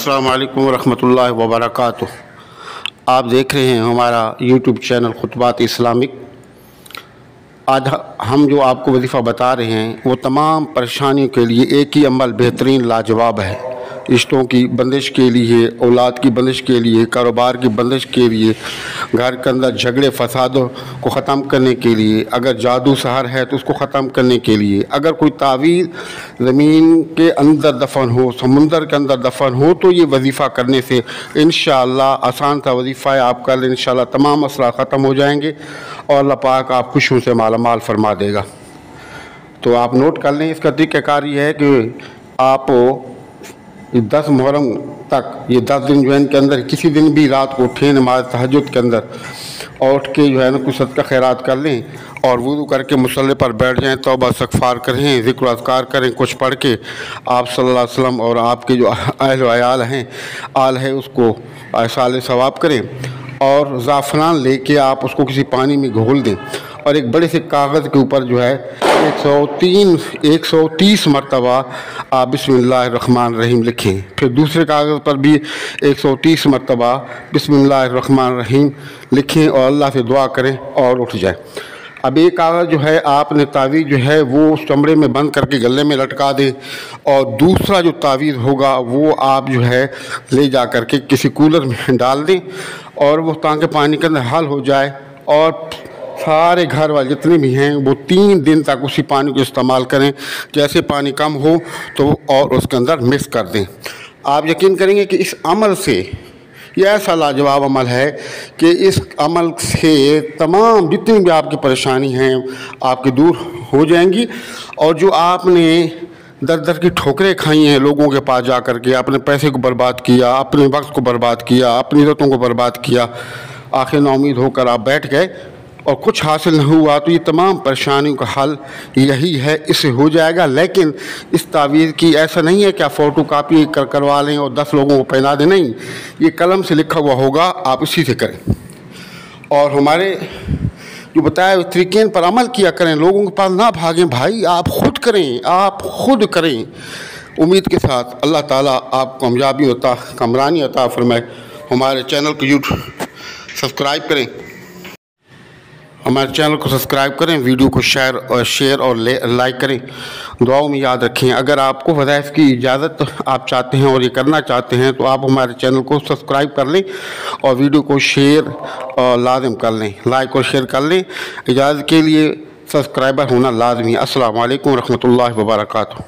अस्सलामु अलैकुम रहमतुल्लाहि व बरकातुहू। आप देख रहे हैं हमारा यूट्यूब चैनल खुतबात इस्लामिक। आज हम जो आपको वजीफ़ा बता रहे हैं वो तमाम परेशानियों के लिए एक ही अमल बेहतरीन लाजवाब है। रिश्तों की बंदिश के लिए, औलाद की बंदिश के लिए, कारोबार की बंदिश के लिए, घर के अंदर झगड़े फसादों को ख़त्म करने के लिए, अगर जादू सहर है तो उसको ख़त्म करने के लिए, अगर कोई तावीज़ ज़मीन के अंदर दफन हो, समुंदर के अंदर दफन हो, तो ये वजीफ़ा करने से इंशाअल्लाह आसान सा वजीफ़ा है। आप कल इंशाअल्लाह तमाम मसला ख़त्म हो जाएंगे और अल्लाह पाक आप खुशियों से मालामाल फरमा देगा। तो आप नोट कर लें। इसका तरीक़ाकार ये है कि आप 10 मुहर्रम तक, ये 10 दिन जो है इनके अंदर किसी दिन भी रात को उठें नमाज तहज्जुद के अंदर और उठ के जो है ना कुछ सदका खैरात कर लें और वुज़ू करके मुसल्ले पर बैठ जाएं, तौबा इस्तग़फ़ार करें, ज़िक्र अज़कार करें, कुछ पढ़ के आप सल्लल्लाहु अलैहि वसल्लम और आपके जो अहल व अयाल हैं, आल है, उसको ऐसाल सवाब करें और ज़ाफ़रान लेके आप उसको किसी पानी में घोल दें और एक बड़े से कागज़ के ऊपर जो है 130 मरतबा आप बिस्मिल्लाहिर्रहमानिर्रहीम लिखें। फिर दूसरे कागज़ पर भी 130 मरतबा बिस्मिल्लाहिर्रहमानिर्रहीम लिखें और अल्लाह से दुआ करें और उठ जाए। अब एक कागज़ जो है आपने तावीज़ जो है वो उस चमड़े में बंद करके गले में लटका दें और दूसरा जो तावीज़ होगा वो आप जो है ले जा कर के किसी कूलर में डाल दें और वो ताकि पानी के अंदर हल हो जाए और सारे घर वाले जितने भी हैं वो 3 दिन तक उसी पानी को इस्तेमाल करें। जैसे पानी कम हो तो और उसके अंदर मिक्स कर दें। आप यकीन करेंगे कि इस अमल से, यह ऐसा लाजवाब अमल है कि इस अमल से तमाम जितनी भी आपकी परेशानी हैं आपकी दूर हो जाएंगी। और जो आपने दर दर की ठोकरें खाई हैं लोगों के पास जा कर के, अपने पैसे को बर्बाद किया, अपने वक्त को बर्बाद किया, अपनी इज़्ज़तों को बर्बाद किया, आखिर नाउम्मीद होकर आप बैठ गए और कुछ हासिल नहीं हुआ, तो ये तमाम परेशानियों का हल यही है, इससे हो जाएगा। लेकिन इस तावीज़ की ऐसा नहीं है कि आप फ़ोटो कापी करवा लें और 10 लोगों को पहना दें, नहीं, ये कलम से लिखा हुआ होगा, आप इसी से करें और हमारे जो बताए तरीक़े पर अमल किया करें, लोगों के पास ना भागें भाई, आप ख़ुद करें, आप ख़ुद करें। उम्मीद के साथ अल्लाह ताला आप कामयाबी अता, कामरानी अता फरमाए। हमारे चैनल को सब्सक्राइब करें, हमारे चैनल को सब्सक्राइब करें, वीडियो को शेयर और लाइक करें। दुआओं में याद रखें। अगर आपको वज़ाइफ़ की इजाज़त आप चाहते हैं और ये करना चाहते हैं तो आप हमारे चैनल को सब्सक्राइब कर लें और वीडियो को शेयर और लाज़िम कर लें, लाइक और शेयर कर लें। इजाज़त के लिए सब्सक्राइबर होना लाजमी है। अस्सलामु अलैकुम रहमतुल्लाहि व बरकातुहू।